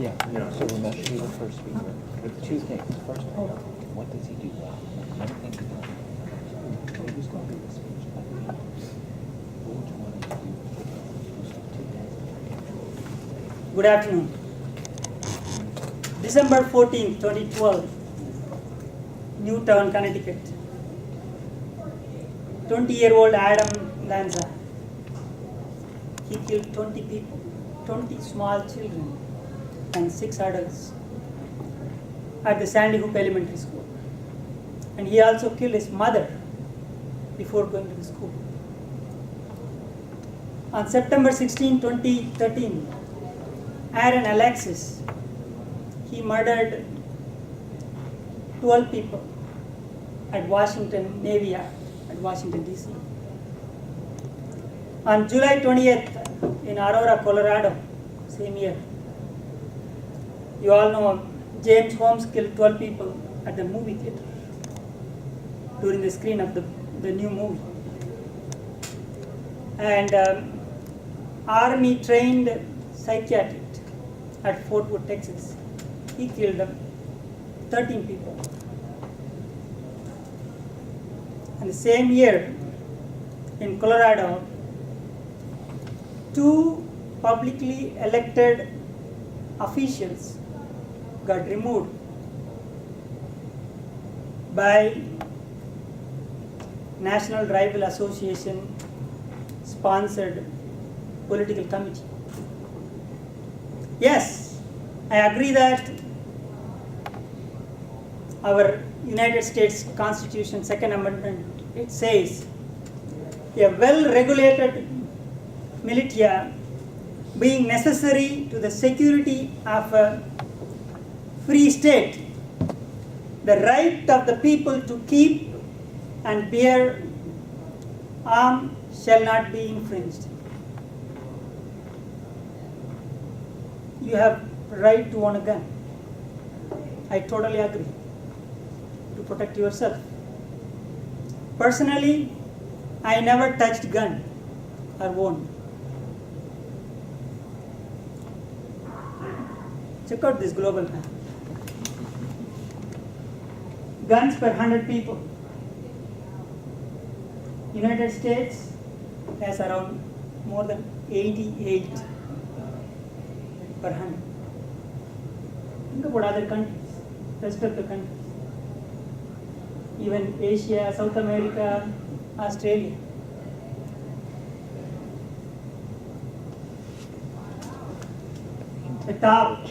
Yeah. So Ramesh, be the first speaker. Two things. First of all, what does he do well? One thing to know. Who's going to be the speech? Which one is you? Good afternoon. December 14, 2012, Newtown, Connecticut. 20-year-old Adam Lanza. He killed 20 people, 20 small children and 6 adults at the Sandy Hook Elementary School. And he also killed his mother before going to the school. On September 16, 2013, Aaron Alexis, he murdered 12 people at Washington Navy Yard at Washington, D.C. On July 20th, in Aurora, Colorado, same year, you all know James Holmes killed 12 people at the movie theater during the screen of the new movie. And Army trained psychiatrist at Fort Worth, Texas, he killed 13 people. And the same year in Colorado, 2 publicly elected officials got removed by National Rifle Association sponsored political committee. Yes, I agree that our United States Constitution, Second Amendment, it says a well-regulated militia being necessary to the security of a free state, the right of the people to keep and bear arms shall not be infringed. You have right to own a gun. I totally agree. To protect yourself. Personally, I never touched gun or owned. Check out this global map. Guns per 100 people. United States has around more than 88 per 100. Think about other countries, rest of the countries. Even Asia, South America, Australia. The top,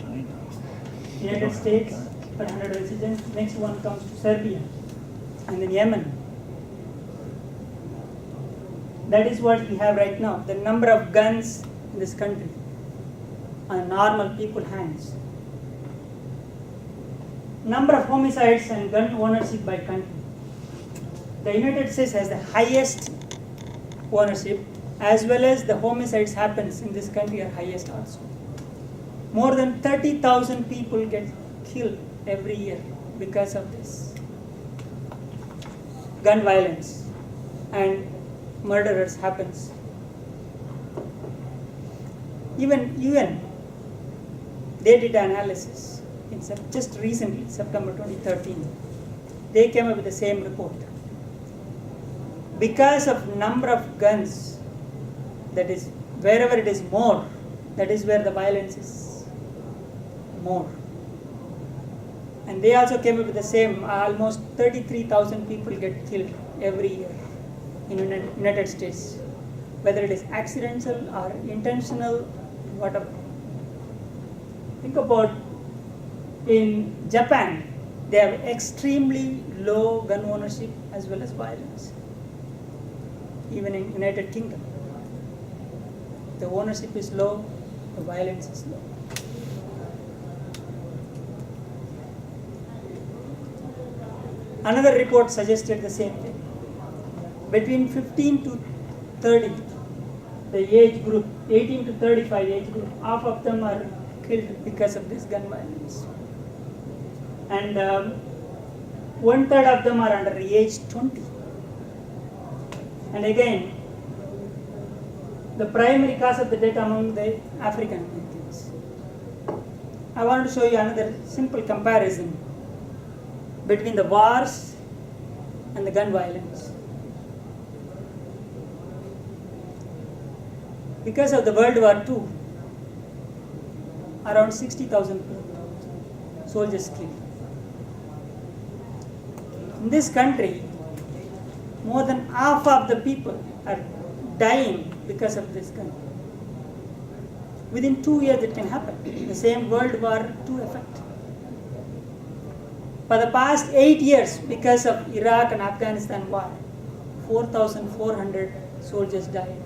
United States per 100 residents. Next one comes to Serbia, and then Yemen. That is what we have right now. The number of guns in this country on normal people's hands. Number of homicides and gun ownership by country. The United States has the highest ownership, as well as the homicides happens in this country are highest also. More than 30,000 people get killed every year because of this. Gun violence and murderers happens. Even UN, they did analysis in just recently, September 2013. They came up with the same report. Because of number of guns, that is, wherever it is more, that is where the violence is more. And they also came up with the same, almost 33,000 people get killed every year in United States, whether it is accidental or intentional, whatever. Think about in Japan, they have extremely low gun ownership as well as violence. Even in United Kingdom, the ownership is low, the violence is low. Another report suggested the same thing. Between 15 to 30, the age group, 18 to 35 age group, half of them are killed because of this gun violence. And 1/3 of them are under age 20. And again, the primary cause of the death among the African Americans. I want to show you another simple comparison between the wars and the gun violence. Because of the World War II, around 60,000 soldiers killed. In this country, more than half of the people are dying because of this gun. Within 2 years it can happen. The same World War II effect. For the past 8 years, because of Iraq and Afghanistan war, 4,400 soldiers died.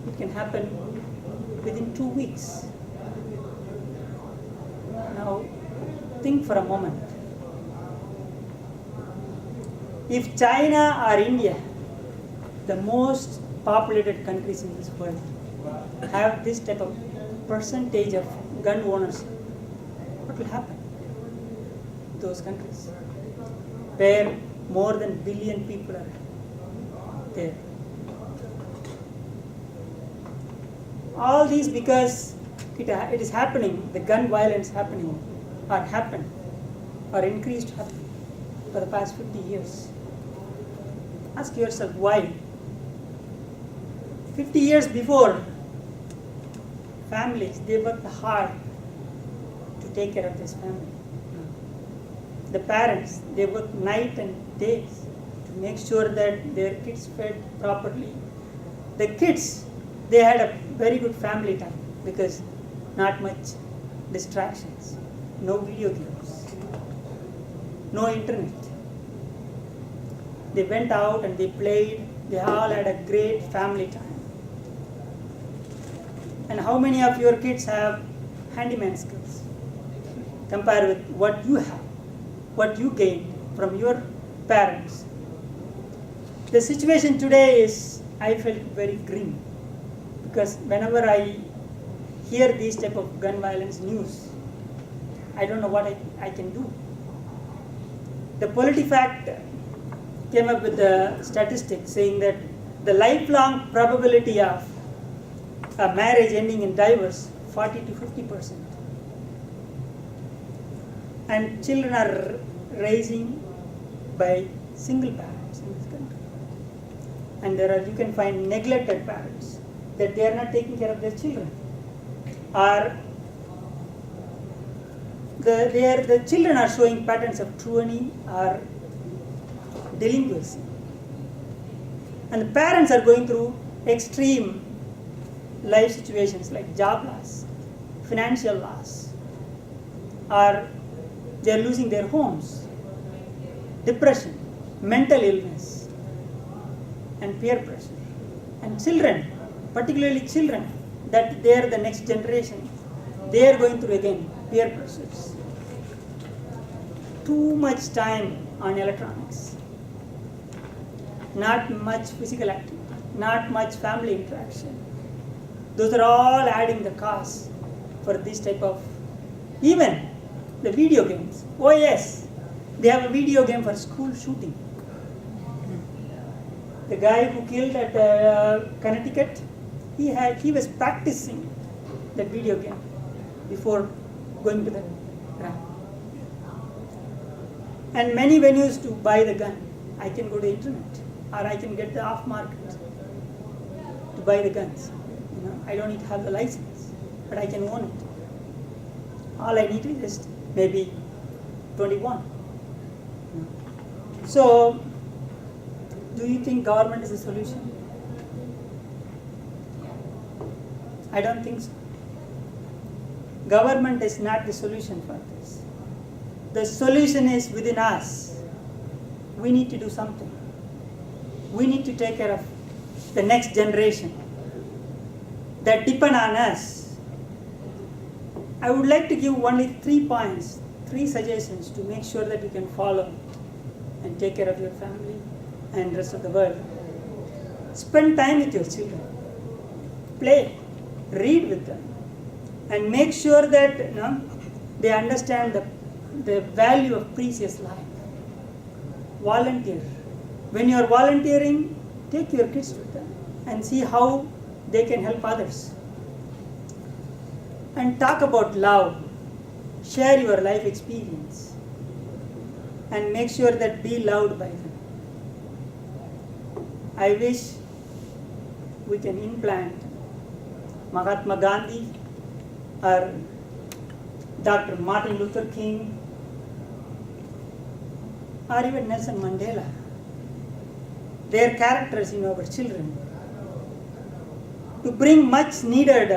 It can happen within 2 weeks. Now, think for a moment. If China or India, the most populated countries in this world, have this type of percentage of gun owners, what will happen? Those countries where more than billion people are there. All these because it is happening, the gun violence happening or happened or increased for the past 50 years. Ask yourself why. 50 years before, families, they worked hard to take care of this family. The parents, they worked night and days to make sure that their kids fed properly. The kids, they had a very good family time because not much distractions, no video games, no internet. They went out and they played, they all had a great family time. And how many of your kids have handyman skills? Compare with what you have, what you gained from your parents. The situation today is, I felt very grim because whenever I hear these type of gun violence news, I don't know what I can do. The PolitiFact came up with the statistics saying that the lifelong probability of a marriage ending in divorce, 40 to 50%. And children are raising by single parents in this country. And you can find neglected parents, that they are not taking care of their children. Or the children are showing patterns of truancy or delinquency. And the parents are going through extreme life situations like job loss, financial loss, or they are losing their homes, depression, mental illness, and peer pressure. And children, particularly children, that they are the next generation, they are going through again peer pressures. Too much time on electronics, not much physical activity, not much family interaction. Those are all adding the cost for this type of, even the video games. Oh yes, they have a video game for school shooting. The guy who killed at Connecticut, he was practicing that video game before going to the ground. And many venues to buy the gun. I can go to the internet, or I can get the off market to buy the guns. I don't need to have the license, but I can own it. All I need is just maybe 21. So, do you think government is a solution? I don't think so. Government is not the solution for this. The solution is within us. We need to do something. We need to take care of the next generation that depend on us. I would like to give only 3 points, 3 suggestions to make sure that you can follow and take care of your family and rest of the world. Spend time with your children. Play. Read with them. And make sure that they understand the value of precious life. Volunteer. When you are volunteering, take your kids with them and see how they can help others. And talk about love. share your life experience, and make sure that be loved by them. I wish we can implant Mahatma Gandhi or Dr. Martin Luther King or even Nelson Mandela, their characters in our children, to bring much needed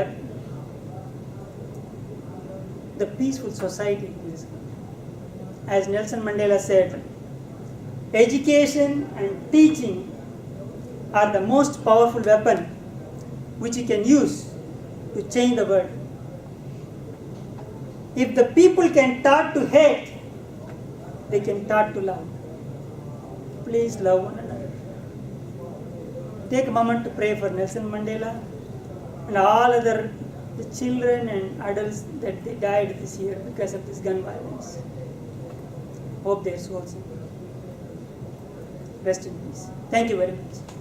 the peaceful society in this country. As Nelson Mandela said, education and teaching are the most powerful weapon which you can use to change the world. If the people can start to hate, they can start to love. Please love one another. Take a moment to pray for Nelson Mandela and all other the children and adults that they died this year because of this gun violence. Hope their souls rest in peace. Thank you very much.